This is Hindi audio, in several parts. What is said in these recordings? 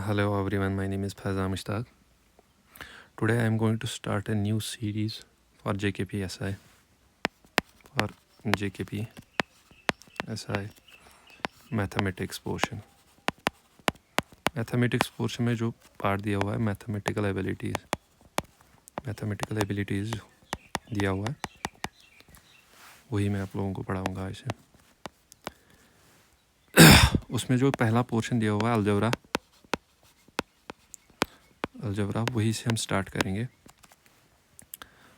Hello everyone, my name is Faizan Mushtaq. Today I am going to start a new series for JKP SI mathematics portion. Mathematics portion में जो पार्ट दिया हुआ है मैथमेटिकल एबिलिटीज़ दिया हुआ है वही मैं आप लोगों को पढ़ाऊँगा आज से। उसमें जो पहला पोर्शन दिया हुआ है अलजबरा वही से हम स्टार्ट करेंगे,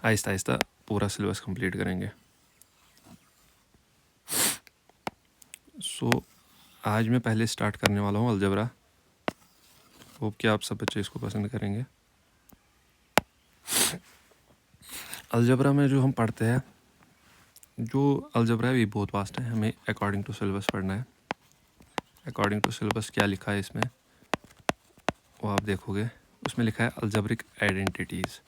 आहिस्ता आहिस्ता पूरा सिलेबस कंप्लीट करेंगे। आज मैं पहले स्टार्ट करने वाला हूँ अलजबरा। होप कि आप सब बच्चे इसको पसंद करेंगे। अलजबरा में जो हम पढ़ते हैं, जो अलजबरा है ये बहुत वास्ट है, हमें अकॉर्डिंग टू सिलेबस पढ़ना है। अकॉर्डिंग टू सिलेबस क्या लिखा है इसमें वो आप देखोगे, उसमें लिखा है अलजब्रिक आइडेंटिटीज़।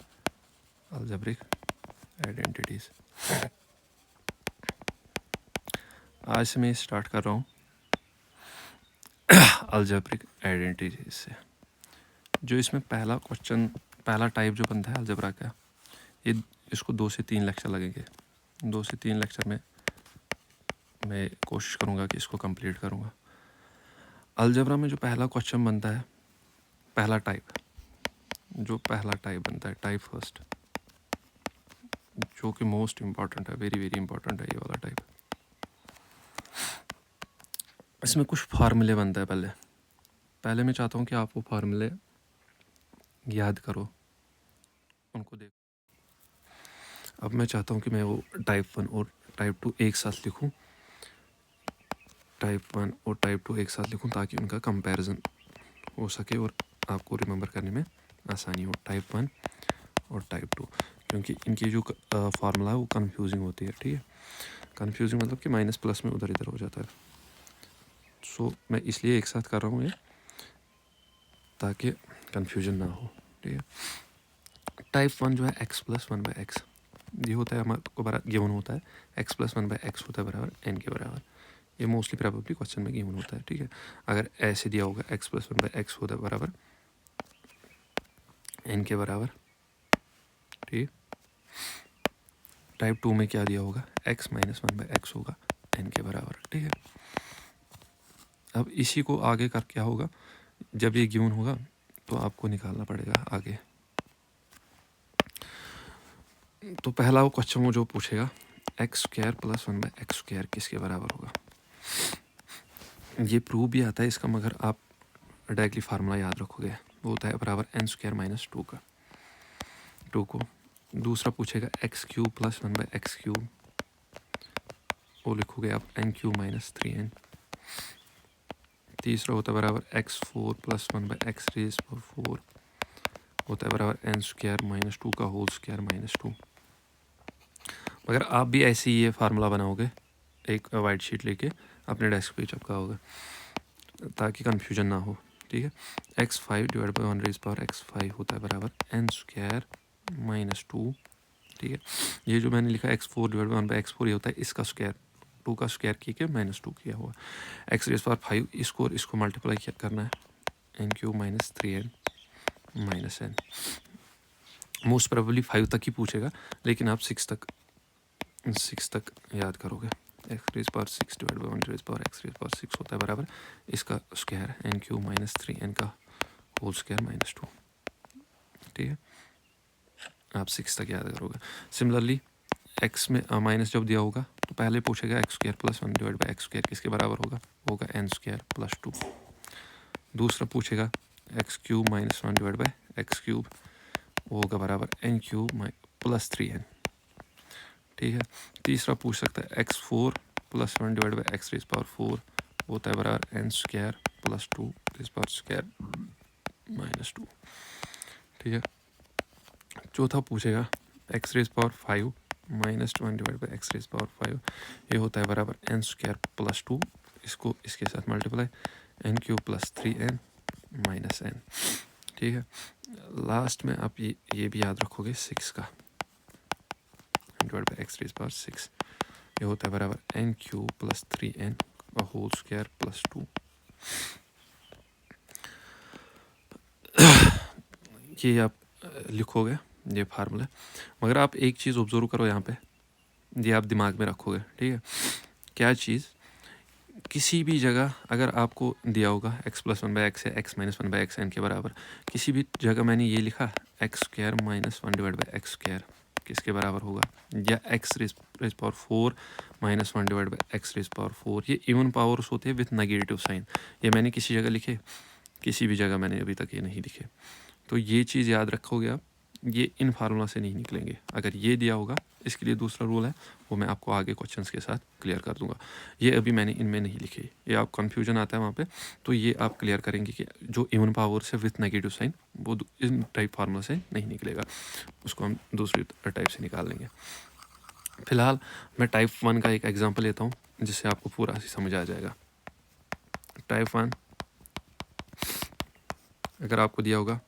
आज से मैं स्टार्ट कर रहा हूँ अलजब्रिक आइडेंटिटीज़ से। जो इसमें पहला टाइप जो बनता है अलजबरा का, ये इसको 2 से 3 लेक्चर लगेंगे। 2 से 3 लेक्चर में मैं कोशिश करूँगा कि इसको कंप्लीट करूँगा। अलजबरा में जो पहला क्वेश्चन बनता है, पहला टाइप बनता है, टाइप फर्स्ट, जो कि मोस्ट इम्पॉर्टेंट है, वेरी वेरी इंपॉर्टेंट है ये वाला टाइप। इसमें कुछ फार्मूले बनता है। पहले मैं चाहता हूँ कि आप वो फार्मूले याद करो, उनको देखो। अब मैं चाहता हूँ कि मैं वो टाइप 1 और टाइप 2 एक साथ लिखूँ, ताकि उनका कंपैरिजन हो सके और आपको रिमेंबर करने में आसानी हो, टाइप 1 और टाइप 2। क्योंकि इनकी जो फार्मूला है वो कंफ्यूजिंग होती है। ठीक है, कंफ्यूजिंग मतलब कि माइनस प्लस में उधर इधर हो जाता है। मैं इसलिए एक साथ कर रहा हूँ ये, ताकि कंफ्यूजन ना हो। ठीक है, टाइप 1 जो है x प्लस 1/x, ये होता है हमारे को गिवन होता है x प्लस 1/x होता है बराबर n के बराबर। ये मोस्टली प्रोबेबली क्वेश्चन में गिवन होता है। ठीक है, अगर ऐसे दिया होगा x प्लस 1/x होता है बराबर n के बराबर। ठीक, टाइप 2 में क्या दिया होगा, x माइनस 1/x होगा n के बराबर। ठीक है, अब इसी को आगे कर क्या होगा, जब ये गिवन होगा तो आपको निकालना पड़ेगा आगे। तो पहला वो क्वेश्चन वो जो पूछेगा x² प्लस 1/x² किसके बराबर होगा। ये प्रूव भी आता है इसका, मगर आप डायरेक्टली फार्मूला याद रखोगे, वो होता है बराबर n² माइनस 2 का, 2 को। दूसरा पूछेगा x³ प्लस 1/x³, वो लिखोगे आप n³ माइनस 3n। तीसरा होता है बराबर x4 प्लस 1/x⁴, होता है बराबर n² माइनस 2 का होल स्क्वायर माइनस 2। मगर आप भी ऐसे ही ये फार्मूला बनाओगे, एक वाइट शीट लेके अपने डेस्क पे चिपकाओगे ताकि कंफ्यूजन ना हो। ठीक है, x5 डिवाइड बाई 1⁻x5 होता है बराबर n² माइनस 2। ठीक है, ये जो मैंने लिखा x4 डिवाइड बाई 1/x4 ये होता है इसका स्क्वायर, 2 का स्क्वायर किया माइनस 2 किया हुआ, x⁵5 इसको और इसको मल्टीप्लाई करना है, n³ minus 3n minus n। Most probably 5 तक ही पूछेगा, लेकिन आप 6 तक याद करोगे। x⁵6 डिवाइड बाई 1⁻x⁵6 होता है बराबर इसका स्क्वायर n³ माइनस 3n का होल स्क्वायर माइनस 2। ठीक है, आप 6 तक याद करोगे। सिमिलरली x में माइनस जब दिया होगा तो पहले पूछेगा x² plus 1 divide by x² किसके बराबर होगा n² प्लस 2। दूसरा पूछेगा x³ minus 1 divide by x³, वो होगा बराबर n³ प्लस 3n। ठीक है, तीसरा पूछ सकता है x4 plus 1 divide by x⁴, होता है बराबर n² प्लस 2 स्क्वायर माइनस 2। ठीक है, चौथा पूछेगा x⁵5 minus 1 divide by x⁵5, ये होता है बराबर n² प्लस 2, इसको इसके साथ multiply n³ plus 3n minus n। ठीक है, लास्ट में आप ये भी याद रखोगे 6 का डिवाइड बाई x⁵6, ये होता है बराबर n³ प्लस 3n का होल स्क्वायर प्लस 2। ये आप लिखोगे ये फार्मूला, मगर आप एक चीज़ ऑब्जर्व करो यहाँ पे, ये आप दिमाग में रखोगे, ठीक है। क्या चीज़, किसी भी जगह अगर आपको दिया होगा X plus one by X या X minus one by X N के बराबर, किसी भी जगह मैंने ये लिखा X square minus one divide by x square किसके बराबर होगा, या X raise power 4 minus one divide by x raise power 4, ये इवन पावर्स होते हैं विथ नेगेटिव साइन। ये मैंने किसी जगह लिखे, किसी भी जगह मैंने अभी तक ये नहीं लिखे। तो ये चीज़ याद रखोगे आप, ये इन फार्मूला से नहीं निकलेंगे। अगर ये दिया होगा, इसके लिए दूसरा रूल है, वो मैं आपको आगे क्वेश्चंस के साथ क्लियर कर दूंगा। ये अभी मैंने इनमें नहीं लिखे, ये आप कन्फ्यूजन आता है वहाँ पे, तो ये आप क्लियर करेंगे कि जो इवन पावर से विथ नेगेटिव साइन वो इन टाइप फार्मूला से नहीं निकलेगा, उसको हम दूसरी टाइप से निकाल लेंगे। फिलहाल मैं टाइप 1 का एक एग्जाम्पल लेता हूँ जिससे आपको पूरा समझ आ जाएगा। टाइप 1 अगर आपको दिया होगा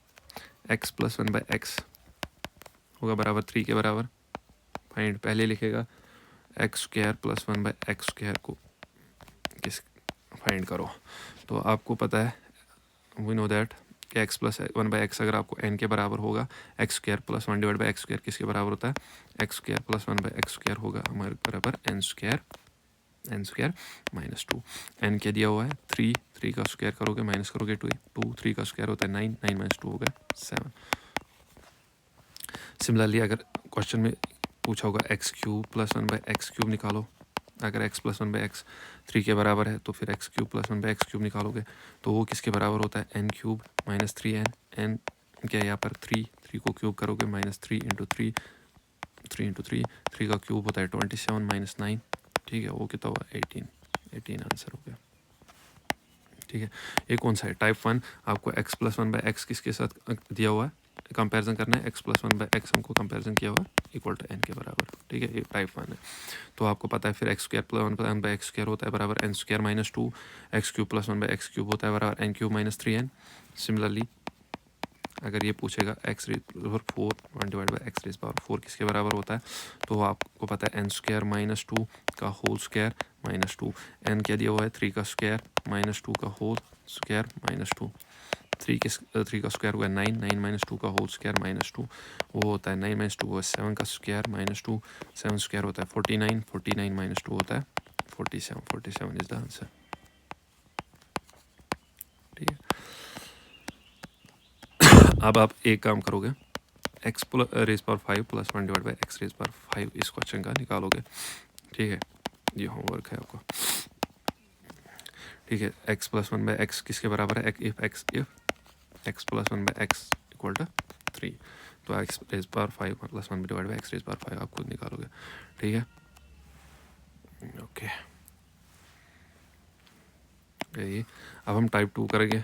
X plus one by x होगा बराबर 3 के बराबर, फाइंड पहले लिखेगा x square plus one by x square को किस फाइंड करो। तो आपको पता है, वी नो दैट कि x plus one by x अगर आपको एन के बराबर होगा, x square plus one divide by x square किसके बराबर होता है, x square plus one by x square होगा हमारे बराबर एन स्क्वायर माइनस 2। एन क्या दिया हुआ है 3 का स्क्वायर करोगे माइनस करोगे 2, 3 का स्क्वायर होता है 9 माइनस 2 होगा 7। सिमिलरली अगर क्वेश्चन में पूछा होगा x cube plus one by x cube निकालो, अगर x plus one by x 3 के बराबर है तो फिर x cube plus one by x cube निकालोगे तो वो किसके बराबर होता है N cube minus 3n। N क्या है यहाँ पर 3 को क्यूब करोगे माइनस 3 इंटू 3 का क्यूब होता है 27 माइनस 9, ठीक है, वो कितना हुआ 18 आंसर हो गया, ठीक है। ये कौन सा है टाइप 1, आपको x plus one by x किसके साथ दिया हुआ है, कंपैरिजन करना है, x plus one by x हमको कंपैरिजन किया हुआ इक्वल टू एन के बराबर, ठीक है, ये टाइप 1 है। तो आपको पता है फिर x square plus one by x square होता है बराबर N square minus 2, x cube plus one by x cube होता है बराबर N cube minus 3n। Similarly अगर ये पूछेगा x raise power 4 one divide by x raise power 4 किसके बराबर होता है, तो आपको पता है एन स्क्वायर माइनस 2 का होल स्क्वायर माइनस 2, एन क्या दिया हुआ है 3 का स्क्वायर माइनस 2 का होल स्क्वायर माइनस 2, 3 का स्क्वायर हुआ 9 माइनस 2 का होल स्क्वायर माइनस 2, वो होता है 9 माइनस 2 हुआ 7 का स्क्वायर माइनस 2, 7 स्क्वायर होता है 49 माइनस 2 होता है 47 इज द आंसर, ठीक है। अब आप एक काम करोगे, x raise power 5 plus one divide by x raise power 5 इस क्वेश्चन का निकालोगे, ठीक है, ये होमवर्क है आपको, ठीक है। X plus one by x किसके बराबर है, if x plus one by x equal to 3, तो x raise power 5 plus one divide by x raise power 5 आप खुद निकालोगे, ठीक है, ओके। ये अब हम टाइप 2 करेंगे।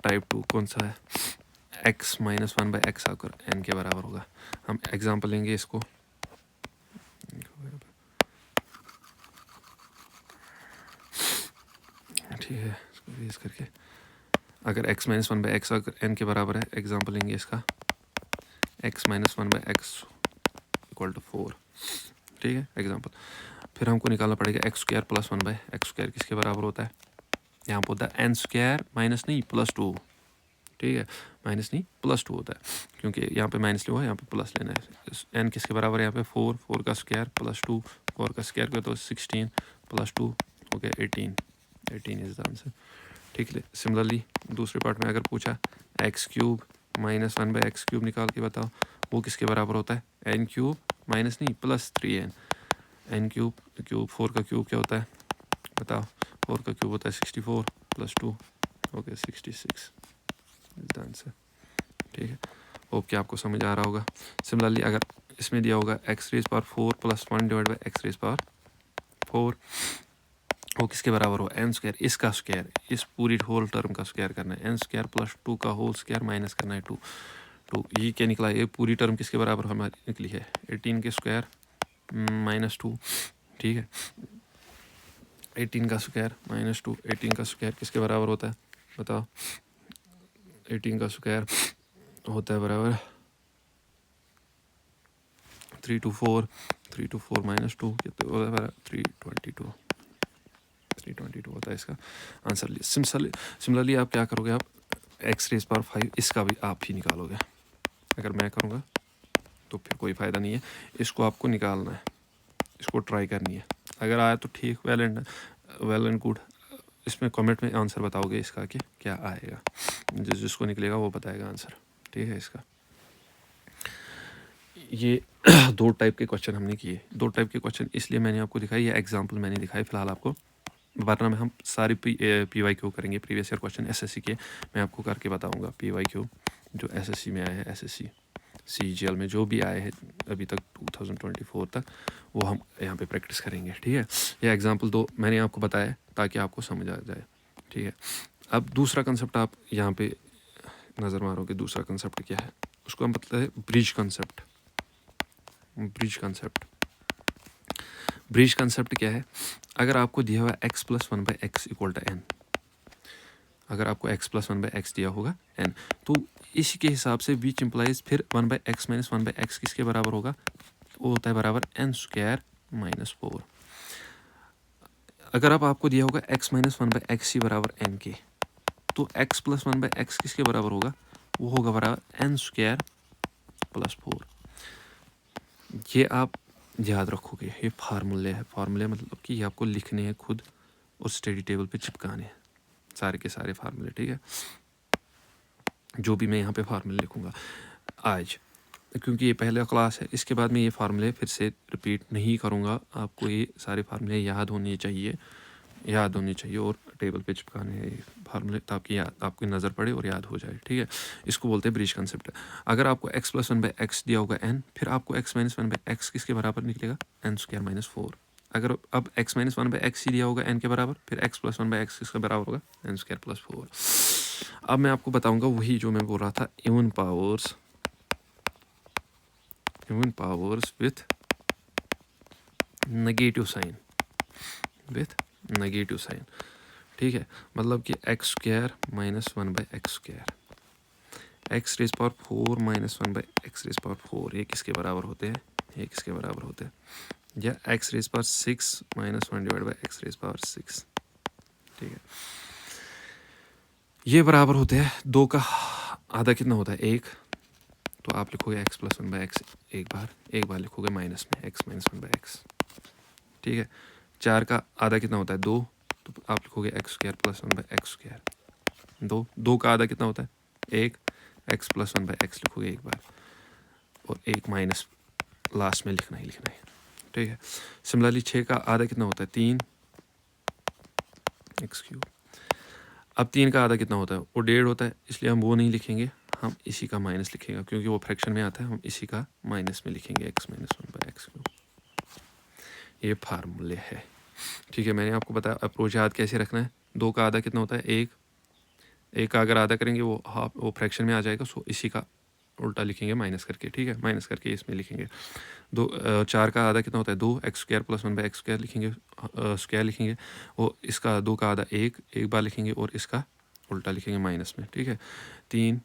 टाइप 2 कौन सा है, x minus one by x आकर एन के बराबर होगा। हम एग्जाम्पल लेंगे इसको, ठीक है, इसको रेज करके अगर x minus one by x अगर एन के बराबर है, एग्जाम्पल लेंगे इसका x minus one by x equal to 4, ठीक है, एग्जाम्पल। फिर हमको निकालना पड़ेगा x square plus one by x square किसके बराबर होता है, यहाँ पर होता है एन स्क्वायर माइनस नहीं प्लस 2, ठीक है, माइनस नहीं प्लस 2 होता है, क्योंकि यहाँ पे माइनस लिया हुआ है, यहाँ पे प्लस लेना है। एन किसके बराबर है यहाँ पे 4 का स्क्वायर प्लस 2, 4 का स्क्वायर का तो 16 प्लस 2 हो गया 18 इज द आंसर, ठीक है। सिमिलरली दूसरे पार्ट में अगर पूछा x cube minus one by x cube निकाल के बताओ, वो किसके बराबर होता है एन क्यूब माइनस नहीं प्लस 3n, एन क्यूब 4 का क्यूब क्या होता है बताओ, 4 का क्यूब होता है 64 प्लस 2 हो गया 66 इज द आंसर, ठीक है। होप कि आपको समझ आ रहा होगा। सिमिलरली अगर इसमें दिया होगा x raise power 4 plus one divide by x raise power 4, वो किसके बराबर हो एन स्क्वायर, इसका स्क्वायर, इस पूरी होल टर्म का स्क्वायर करना है, एन स्क्वायर प्लस 2 का होल स्क्वायर माइनस करना है 2, ये क्या निकला, ये पूरी टर्म किसके बराबर हमारी निकली है 18 के स्क्वायर माइनस 2, ठीक है, 18 का स्क्वायर माइनस 2, 18 का स्क्वायर किसके बराबर होता है बताओ, 18 का स्क्वायर होता है बराबर 3 to 4 माइनस 2 कितने होता है 322 होता है इसका आंसर। सिमिलरली आप क्या करोगे, आप एक्स रेज पावर 5 इसका भी आप ही निकालोगे। अगर मैं करूँगा तो फिर कोई फ़ायदा नहीं है, इसको आपको निकालना है, इसको ट्राई करनी है। अगर आया तो ठीक, वेल एंड गुड। इसमें कमेंट में आंसर बताओगे इसका कि क्या आएगा, जिसको निकलेगा वो बताएगा आंसर, ठीक है। इसका ये 2 टाइप के क्वेश्चन हमने किए। 2 टाइप के क्वेश्चन इसलिए मैंने आपको दिखाई, ये एग्जांपल मैंने दिखाई फ़िलहाल आपको, वरना में हम सारी PYQ करेंगे, प्रीवियस ईयर क्वेश्चन SSC के मैं आपको करके बताऊंगा। PYQ जो SSC में आए हैं, SSC CGL में जो भी आए हैं अभी तक 2024 तक, वो हम यहाँ पे प्रैक्टिस करेंगे, ठीक है। ये एग्जांपल 2 मैंने आपको बताया ताकि आपको समझ आ जाए, ठीक है। अब दूसरा कंसेप्ट आप यहाँ पे नज़र मारोगे, दूसरा कंसेप्ट क्या है, उसको हम बताते हैं ब्रिज कंसेप्ट। ब्रिज कंसेप्ट क्या है, अगर आपको दिया हुआ x + 1/x = n, अगर आपको x + 1/x दिया होगा n, तो इसी के हिसाब से विच इम्प्लाइज फिर 1/x - 1/x किसके बराबर होगा, वो होता है बराबर n² - 4। अगर आपको दिया होगा x - 1/x ही बराबर n के, तो x + 1/x किसके बराबर होगा, वो होगा बराबर n² + 4। ये आप याद रखोगे, ये फार्मूले है। फार्मूले मतलब कि ये आपको लिखने हैं खुद और स्टडी टेबल पे चिपकाने हैं सारे के सारे फार्मूले, ठीक है। जो भी मैं यहाँ पे फार्मूले लिखूँगा आज, क्योंकि ये पहला क्लास है, इसके बाद मैं ये फार्मूले फिर से रिपीट नहीं करूँगा। आपको ये सारे फार्मूले याद होने चाहिए और टेबल पे चिपकाने हैं फार्मूले, ताकि आपकी नज़र पड़े और याद हो जाए, ठीक है। इसको बोलते हैं ब्रिज कंसेप्ट। अगर आपको x + 1/x दिया होगा n, फिर आपको x - 1/x किसके बराबर निकलेगा, n² - 4। अगर अब x - 1/x ही दिया होगा n के बराबर, फिर x + 1/x किसके बराबर होगा, n² + 4। अब मैं आपको बताऊंगा वही जो मैं बोल रहा था, even powers with negative sign, ठीक है। मतलब कि x² - 1/x², x⁴ - 1/x⁴, ये किसके बराबर होते हैं, या x⁶ - 1/x⁶, ठीक है। ये बराबर होते हैं, 2 का आधा कितना होता है, 1, तो आप लिखोगे x + 1/x एक बार लिखोगे माइनस में x - 1/x, ठीक है। 4 का आधा कितना होता है, 2, तो आप लिखोगे x² + 1/x²। 2 का आधा कितना होता है, 1, x + 1/x लिखोगे एक बार, और 1 माइनस लास्ट में लिखना है, ठीक है। सिमिलरली 6 का आधा कितना होता है, 3, x³। अब 3 का आधा कितना होता है, वो 1.5 होता है, इसलिए हम वो नहीं लिखेंगे, हम इसी का माइनस लिखेंगे, क्योंकि वो फ्रैक्शन में आता है, हम इसी का माइनस में लिखेंगे, x - 1/x³। ये फार्मूले है, ठीक है। मैंने आपको बताया अप्रोच याद कैसे रखना है। 2 का आधा कितना होता है, 1 का अगर आधा करेंगे वो हाफ, वो फ्रैक्शन में आ जाएगा, सो इसी का उल्टा लिखेंगे माइनस करके, ठीक है। माइनस करके इसमें लिखेंगे। 4 का आधा कितना होता है, 2, x² + 1/x² लिखेंगे, स्क्वायर लिखेंगे, और इसका 2 का आधा 1 बार लिखेंगे, और इसका उल्टा लिखेंगे माइनस में, ठीक है। 3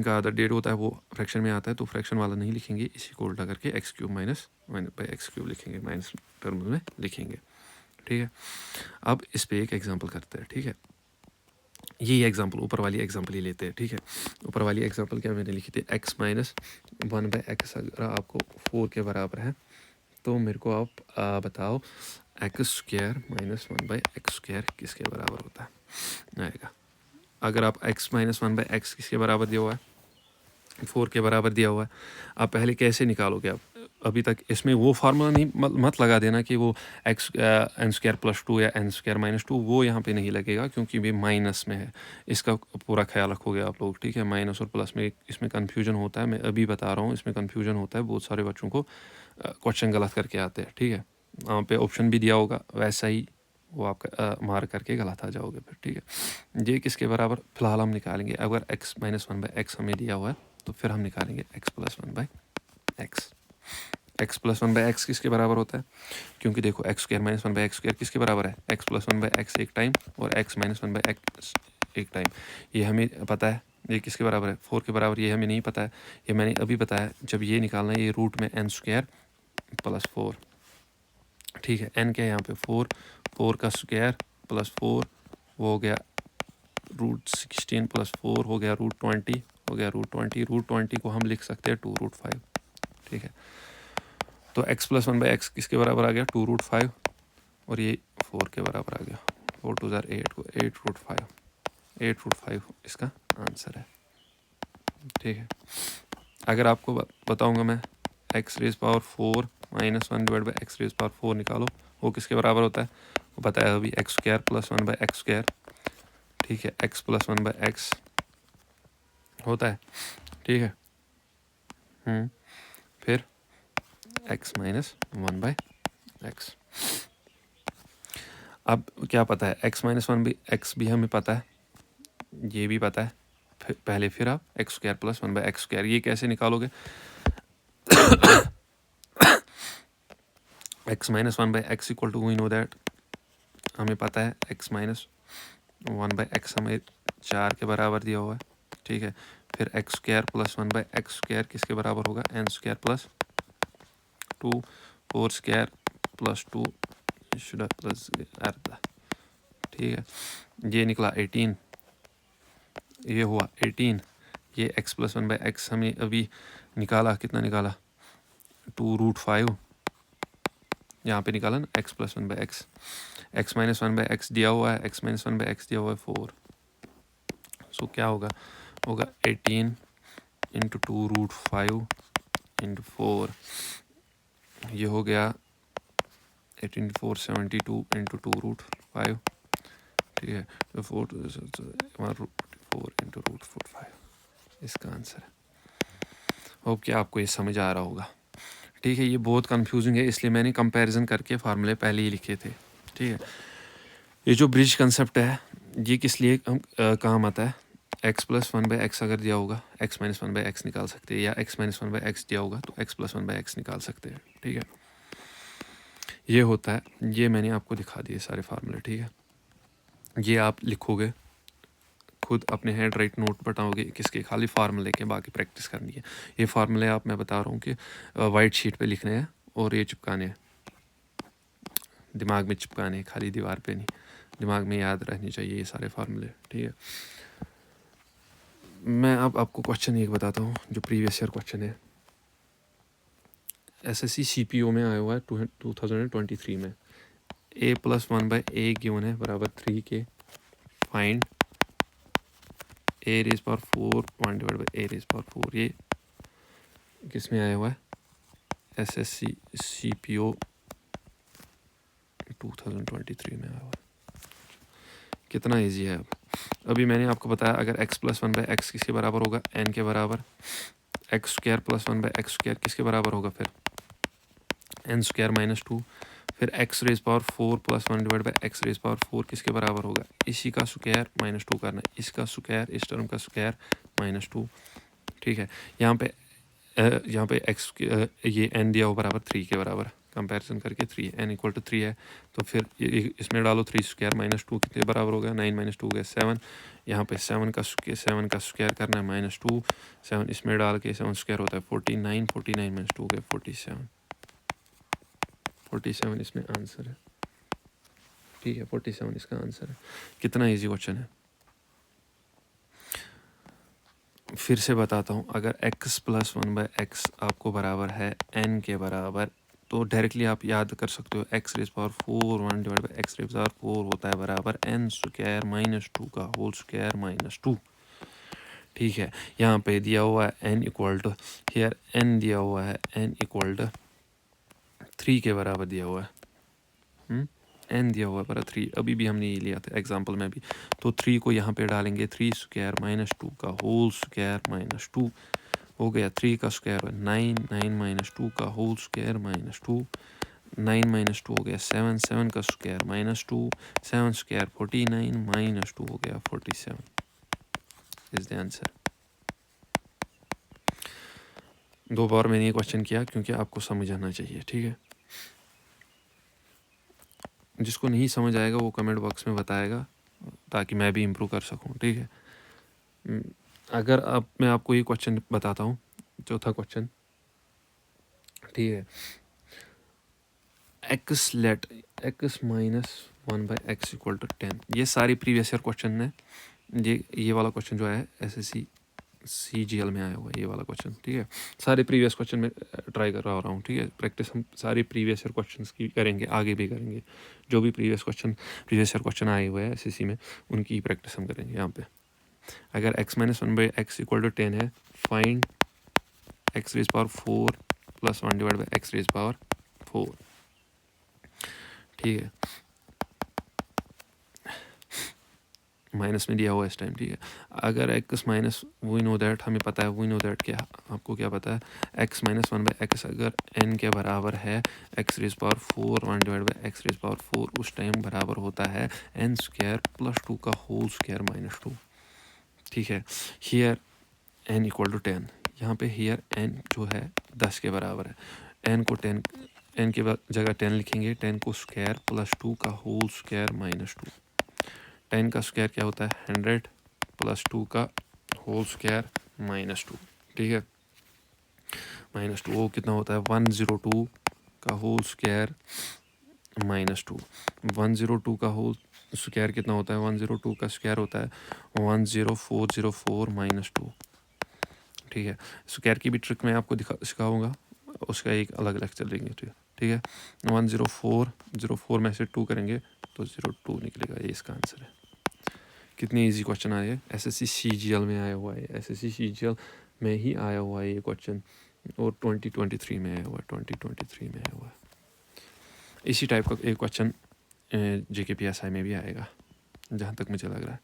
का आधा 1.5 होता है, वो फ्रैक्शन में आता है, तो फ्रैक्शन वाला नहीं लिखेंगे, इसी को उल्टा करके x³ - 1/x³ लिखेंगे, माइनस टर्म में लिखेंगे, ठीक है। अब इस पर एक एग्जाम्पल करते हैं, ठीक है। यही एग्जाम्पल, ऊपर वाली एग्जाम्पल ही लेते हैं, ठीक है। ऊपर वाली एग्जाम्पल क्या मैंने लिखी थी, x - 1/x अगर आपको 4 के बराबर है, तो मेरे को आप बताओ x² - 1/x² किसके बराबर होता है, आएगा। अगर आप x - 1/x किसके बराबर दिया हुआ है, 4 के बराबर दिया हुआ है, आप पहले कैसे निकालोगे। आप अभी तक इसमें वो फार्मूला नहीं मत लगा देना कि वो n² + 2 या n² - 2, वो यहाँ पे नहीं लगेगा, क्योंकि ये माइनस में है। इसका पूरा ख्याल रखोगे आप लोग, ठीक है। माइनस और प्लस में इसमें कन्फ्यूजन होता है, मैं अभी बता रहा हूँ, इसमें कन्फ्यूजन होता है, बहुत सारे बच्चों को क्वेश्चन गलत करके आते हैं, ठीक है। वहाँ पे ऑप्शन भी दिया होगा, वैसा ही वो आपका मार्क करके गलत आ जाओगे फिर, ठीक है। ये किसके बराबर फिलहाल हम निकालेंगे, अगर x - 1/x हमें दिया हुआ है, तो फिर हम निकालेंगे x + 1/x। x + 1/x किसके बराबर होता है, क्योंकि देखो x² - 1/x² किसके बराबर है, x + 1/x एक टाइम और x - 1/x एक टाइम। ये हमें पता है, ये किसके बराबर है, 4 के बराबर, ये हमें नहीं पता है, ये मैंने अभी बताया। जब ये निकालना है, ये रूट में n² + 4, ठीक है। n क्या है यहाँ पे, 4 का स्क्वायर + 4, वो हो गया √16 + 4 हो गया √20, हो गया √20। √20 को हम लिख सकते हैं 2√5, ठीक है। तो x + 1/x किसके बराबर आ गया 2√5, और ये 4 के बराबर आ गया। 4 2 = 8 को 8√5, 8√5 इसका आंसर है, ठीक है। अगर आपको बताऊंगा मैं x⁴ - 1/x⁴ निकालो, वो किसके बराबर होता है, वो बताया अभी x² + 1/x², ठीक है। x + 1/x होता है, ठीक है। फिर x - 1/x। अब क्या पता है, x - 1/x भी हमें पता है, ये भी पता है। फिर आप x² + 1/x², ये कैसे निकालोगे? x - 1/x = we know that, हमें पता है x - 1/x हमें 4 के बराबर दिया हुआ है, ठीक है। फिर x² + 1/x² किसके बराबर होगा, n² + 2, 4² + 2 + अर्धा, ठीक है। ये निकला 18, ये हुआ 18। ये x + 1/x हमें अभी निकाला, कितना निकाला 2√5, यहाँ पे निकाला ना x + 1/x। x - 1/x दिया हुआ है, x - 1/x दिया हुआ है 4, सो क्या होगा, 18 × 2√5 × 4, ये हो गया 18 × 4 72 × 2√5, ठीक है। तो 4 × √5 इसका आंसर है। होप कि आपको ये समझ आ रहा होगा, ठीक है। ये बहुत कंफ्यूजिंग है, इसलिए मैंने कंपैरिजन करके फार्मूले पहले ही लिखे थे, ठीक है। ये जो ब्रिज कंसेप्ट है, ये किस लिए काम आता है, x + 1/x अगर दिया होगा x - 1/x निकाल सकते हैं, या x - 1/x दिया होगा तो x + 1/x निकाल सकते हैं, ठीक है। ये होता है, ये मैंने आपको दिखा दिए सारे फार्मूले, ठीक है। ये आप लिखोगे खुद अपने हैंड राइट नोट बताओगे किसके, खाली फार्मूले के, बाकी प्रैक्टिस करनी है। ये फार्मूले आप मैं बता रहा हूँ कि वाइट शीट पे लिखने हैं और ये चिपकाने हैं, दिमाग में चिपकाने हैं, खाली दीवार पे नहीं, दिमाग में याद रहने चाहिए ये सारे फार्मूले, ठीक है। मैं अब आपको क्वेश्चन एक बताता हूँ जो प्रीवियस ईयर क्वेश्चन है, SSC CPO में आया हुआ है 2023 में। a + 1/a गिवन है बराबर 3 के, फाइंड a⁴ 1/a⁴, ये किस में आया हुआ है, SSC CPO 2023 में आया हुआ है। कितना इजी है। अब अभी मैंने आपको बताया अगर x + 1/x किसके बराबर होगा, n के बराबर, x² + 1/x² किसके बराबर होगा, फिर n² - 2, फिर x⁴ + 1/x⁴ किसके बराबर होगा, इसी का स्क्वायर -2 करना, इसका स्क्वायर, इस टर्म का स्क्वायर -2, ठीक है। यहाँ पे x ये n दिया हो बराबर 3 के बराबर, कंपैरिजन करके 3, n = 3 है, तो फिर इसमें डालो 3² - 2 कितने बराबर होगा, 9 - 2 गया 7। यहाँ पे 7 का स्क्वायर करना है -2, 7 इसमें डाल के 7² होता है 49, 49 - 2 गया 47, 47 इसमें आंसर है, ठीक है। 47 इसका आंसर है। कितना ईजी क्वेश्चन है। फिर से बताता हूँ, अगर x + 1/x आपको बराबर है n के बराबर, तो डायरेक्टली आप याद कर सकते हो x⁴ 1/x⁴ होता है बराबर n² - 2 का होल स्क्वायर -2, ठीक है। यहाँ पे दिया हुआ है n = हियर n दिया हुआ है, n = 3 के बराबर दिया हुआ है, n दिया हुआ है 3, अभी भी हमने ये लिया था एग्जाम्पल में भी। तो 3 को यहाँ पे डालेंगे 3² - 2 का होल स्क्वायर -2 हो गया, 3 का स्क्वायर 9, 9 - 2 का होल स्क्वायर -2, 9 - 2 हो गया 7, 7 का स्क्वायर -2, 7² 49 - 2 हो गया 47 इज द आंसर। 2 बार मैंने ये क्वेश्चन किया क्योंकि आपको समझ आना चाहिए, ठीक है। जिसको नहीं समझ आएगा वो कमेंट बॉक्स में बताएगा ताकि मैं भी इम्प्रूव कर सकूं, ठीक है। अगर मैं आपको ये क्वेश्चन बताता हूँ, चौथा क्वेश्चन, ठीक है। x - 1/x = 10, ये सारी प्रीवियस ईयर क्वेश्चन है, ये वाला क्वेश्चन जो है SSC CGL में आया हुआ है, ये वाला क्वेश्चन, ठीक है। सारे प्रीवियस क्वेश्चन में ट्राई कर रहा हूँ, ठीक है। प्रैक्टिस हम सारी प्रीवियस ईयर क्वेश्चंस की करेंगे, आगे भी करेंगे। जो भी प्रीवियस ईयर क्वेश्चन आए हुए हैं SSC में, उनकी प्रैक्टिस हम करेंगे यहाँ पे। अगर x minus 1/x equal to 10 है, find x raise power 4 plus 1 divide by x raise power 4, ठीक है। माइनस में दिया हुआ इस टाइम, ठीक है। अगर x minus we know that, हमें पता है, वी नो दैट क्या, आपको क्या पता है, x माइनस 1/x अगर n के बराबर है x raise power 4 1 divide by x raise power 4, उस टाइम बराबर होता है n स्क्वायर प्लस 2 का होल स्क्वायर माइनस 2, ठीक है। हियर n इक्वल टू 10, यहाँ पे हियर n जो है 10 के बराबर है। n को 10 n के जगह 10 लिखेंगे, 10 को स्क्वायर प्लस 2 का होल स्क्वायर माइनस 2। 10 का स्क्वायर क्या होता है 100 प्लस 2 का होल स्क्वायर माइनस 2, ठीक है। माइनस 2 वो कितना होता है 102 का होल स्क्वायर माइनस 2। 102 का होल स्क्वायर कितना होता है, 102 का स्क्वायर होता है 10404 माइनस 2, ठीक है। स्क्वायर की भी ट्रिक मैं आपको सिखाऊंगा, उसका एक अलग लेक्चर लेंगे, ठीक है। 10404 में से 2 करेंगे तो 02 निकलेगा, ये इसका आंसर है। कितनी इजी क्वेश्चन आया है, SSC CGL में आया हुआ है, SSC CGL में ही आया हुआ है ये क्वेश्चन, और 2023 में आया हुआ है, 2023 में आया हुआ है। इसी टाइप का एक क्वेश्चन JKPSI में भी आएगा, जहाँ तक मुझे लग रहा है,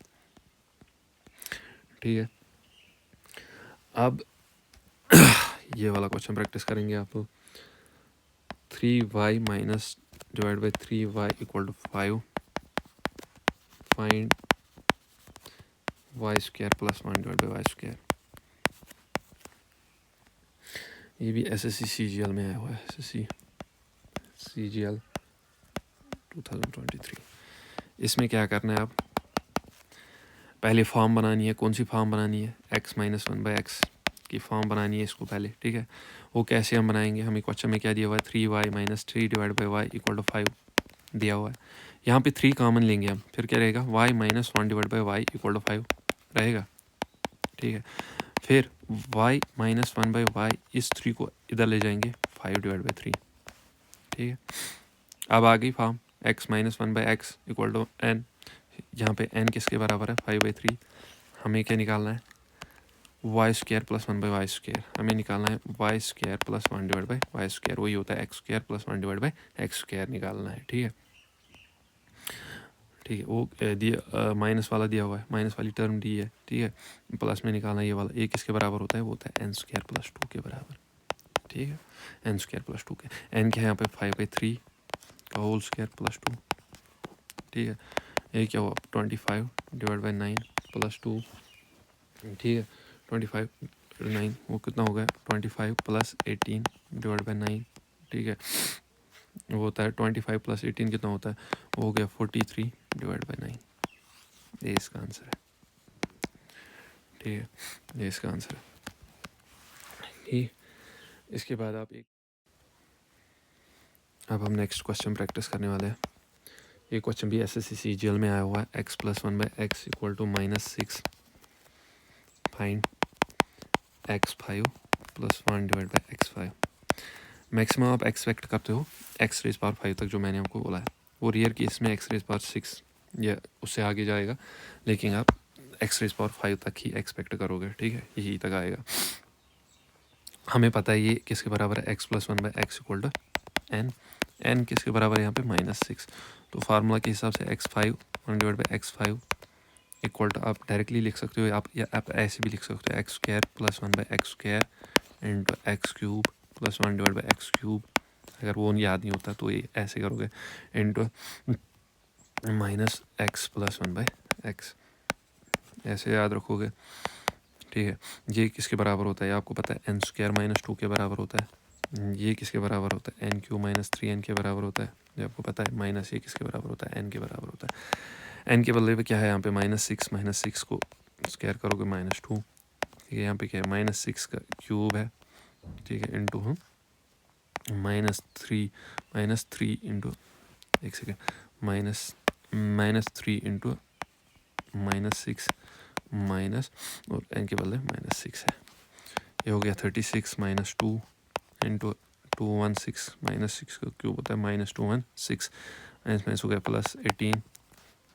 ठीक है। अब ये वाला क्वेश्चन प्रैक्टिस करेंगे आप। 3y minus divide by 3y equal to 5, find y square plus 1 divide by y square. ये भी SSC CGL में आया हुआ है, SSC CGL 2023। इसमें क्या करना है, आप पहले फॉर्म बनानी है। कौन सी फॉर्म बनानी है, x माइनस 1/x की फॉर्म बनानी है इसको पहले, ठीक है। वो कैसे हम बनाएंगे, हमें क्वेश्चन में क्या दिया हुआ है 3y minus 3 divide by y equal to 5 दिया हुआ है। यहाँ पे 3 कॉमन लेंगे हम, फिर क्या रहेगा y minus 1 divide by y equal to 5 रहेगा, ठीक है। फिर y माइनस 1/y, इस 3 को इधर ले जाएंगे 5 डिवाइड बाई 3, ठीक है। अब आ गई form x minus 1/x equal to n, यहाँ पे n किसके बराबर है 5/3। हमें क्या निकालना है y square plus 1/y square, हमें निकालना है y square plus 1 divide by y square, वही होता है x square plus 1 divide by x square निकालना है, ठीक है। ठीक है, वो दिया माइनस वाला दिया हुआ है, माइनस वाली टर्म दी है, ठीक है। प्लस में निकालना ये वाला, ए किसके बराबर होता है, वो होता है एन स्क्वायर प्लस 2 के बराबर, ठीक है। एन स्क्वायर प्लस 2 के, एन क्या है यहाँ पे 5/3 का होल स्क्वायर प्लस 2, ठीक है। ये क्या हुआ 25 डिवाइड बाई 9 प्लस 2, ठीक है। 25 9 वो कितना हो गया 25 प्लस 18 डिवाइड बाई 9, ठीक है। वो होता है 25 प्लस 18 कितना होता है, वो हो गया 43 डिवाइड बाई 9, ये इसका आंसर है, ठीक है। ये इसका आंसर है, ठीक। इसके बाद आप अब हम नेक्स्ट क्वेश्चन प्रैक्टिस करने वाले हैं। ये क्वेश्चन भी SSC CGL में आया हुआ है, x plus 1/x equal to -6, find x5 plus 1 divide by x5। Maximum आप एक्सपेक्ट करते हो x रेज पावर 5 तक, जो मैंने आपको बोला है, वो रियर केस में x रेज पावर 6 या उससे आगे जाएगा, लेकिन आप x रेज पावर 5 तक ही एक्सपेक्ट करोगे, ठीक है, यही तक आएगा। हमें पता है ये किसके बराबर है, x plus 1/x equal to n, n किसके बराबर है यहाँ पे -6, तो फार्मूला के हिसाब से x5 1 divide by x5 equal to, आप डायरेक्टली लिख सकते हो, आप ऐसे भी लिख सकते हो x square plus 1/x square into x cube plus 1 divide by x cube. अगर वो याद नहीं होता तो ये ऐसे करोगे, into minus x plus 1/x, ऐसे याद रखोगे, ठीक है। ये किसके बराबर होता है, आपको पता है n स्क्वायर माइनस 2 के बराबर होता है। ये किसके बराबर होता है, n³ माइनस 3n के बराबर होता है, ये आपको पता है। माइनस ये किसके बराबर होता है, n के बराबर होता है। n के बदले पे क्या है यहाँ पे -6 को स्क्वायर करोगे -2, ठीक है। यहाँ पे क्या है -6 का क्यूब है, ठीक है, इंटू हम -3 इंटू, एक सेकेंड, -3 इंटू -6 माइनस और n के बदले -6 है। ये हो गया 36 माइनस 2 इंटू 216 -6 का क्यूब होता है -216 माइनस हो गया +18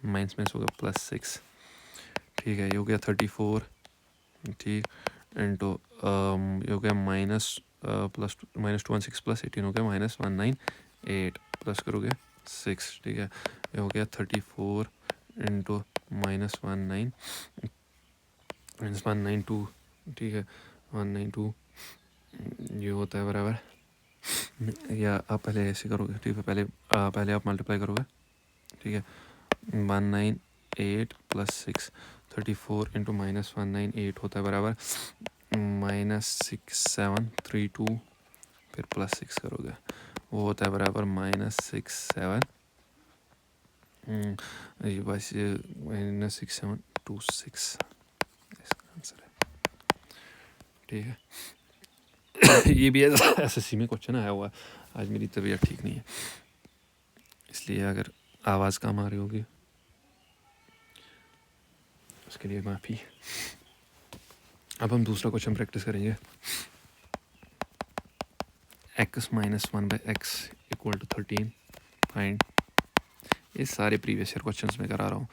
माइनस हो गया +6। ठीक है, ये हो गया 34 ठीक इंटू ये हो गया -216 + 18 हो गया -198 प्लस करोगे 6। ठीक है, ये हो गया 34 इंटू -192 ठीक है 192 ये होता है बराबर, या आप पहले ऐसे करोगे। ठीक है, पहले आप मल्टीप्लाई करोगे। ठीक है, 198 + 6 34 इंटू -198 होता है बराबर -6732 फिर +6 करोगे वो होता है बराबर -67 ये बस -6726 इसका आंसर है। ठीक है ये भी SSC में क्वेश्चन आया हुआ है। आज मेरी तबीयत ठीक नहीं है, इसलिए अगर आवाज़ कम आ रही होगी उसके लिए माफ़ी। अब हम दूसरा क्वेश्चन प्रैक्टिस करेंगे। x - 1/x = 13 find. ये सारे प्रीवियस ईयर क्वेश्चंस में करा रहा हूँ।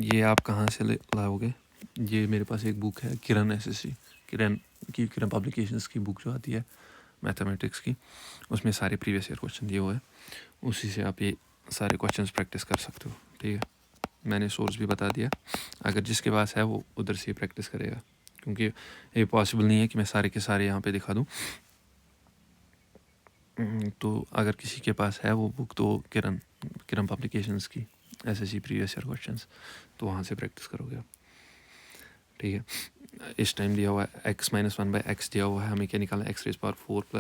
ये आप कहाँ से लाओगे? ये मेरे पास एक बुक है किरण SSC, किरण पब्लिकेशंस की बुक जो आती है मैथमेटिक्स की, उसमें सारे प्रीवियस ईयर क्वेश्चन दिए हुए हैं। उसी से आप ये सारे क्वेश्चंस प्रैक्टिस कर सकते हो। ठीक है, मैंने सोर्स भी बता दिया। अगर जिसके पास है वो उधर से प्रैक्टिस करेगा, क्योंकि ये पॉसिबल नहीं है कि मैं सारे के सारे यहाँ पे दिखा दूँ। तो अगर किसी के पास है वो बुक तो किरण पब्लिकेशंस की SSC प्रीवियस ईयर क्वेश्चंस, तो वहाँ से प्रैक्टिस करोगे आप। ठीक है, इस टाइम दिया हुआ है x - 1/x दिया हुआ है, हमें क्या निकालना है x⁴ + 1 /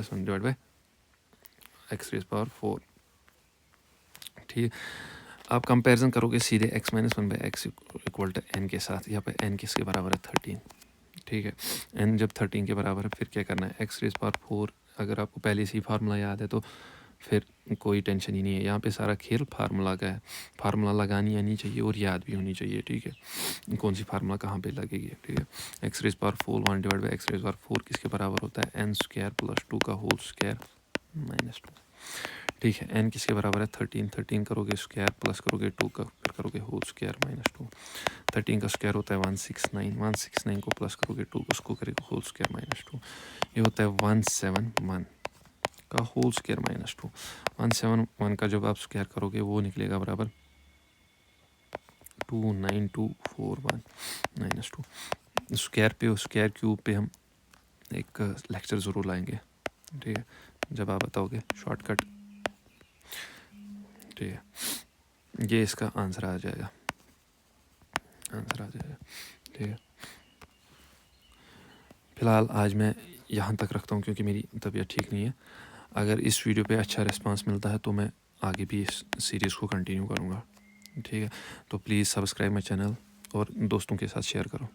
x⁴। ठीक है, आप कंपैरिजन करोगे सीधे x - 1/x = n के साथ। यहाँ पे n किसके बराबर है 13। ठीक है, n जब 13 के बराबर है फिर क्या करना है x⁴। अगर आपको पहले से ही फार्मूला याद है तो फिर कोई टेंशन ही नहीं है। यहाँ पे सारा खेल फार्मूला का है। फार्मूला लगानी आनी चाहिए और याद भी होनी चाहिए। ठीक है, कौन सी फार्मूला कहाँ पे लगेगी। ठीक है, x⁴ 1 / x⁴ किसके बराबर होता है n² + 2 का होल स्क्वायर -2। ठीक है, n किसके बराबर है 13 करोगे स्क्वायर प्लस करोगे 2 का फिर करोगे होल स्क्वायर -2। 13 का स्क्वायर होता है 169 को प्लस करोगे 2 उसको करेगा होल स्क्वायर -2। ये होता है 171 का होल स्क्वायर -2। 171 का जब आप स्क्वायर करोगे वो निकलेगा बराबर 29241 -2। स्क्वायर पे स्क्वायर क्यूब पे हम एक लेक्चर ज़रूर लाएंगे। ठीक है, जब आप बताओगे शॉर्टकट। ठीक है, ये इसका आंसर आ जाएगा। ठीक है, फ़िलहाल आज मैं यहाँ तक रखता हूँ क्योंकि मेरी तबीयत ठीक नहीं है। अगर इस वीडियो पे अच्छा रिस्पांस मिलता है तो मैं आगे भी इस सीरीज़ को कंटिन्यू करूँगा। ठीक है, तो प्लीज़ सब्सक्राइब माई चैनल और दोस्तों के साथ शेयर करो।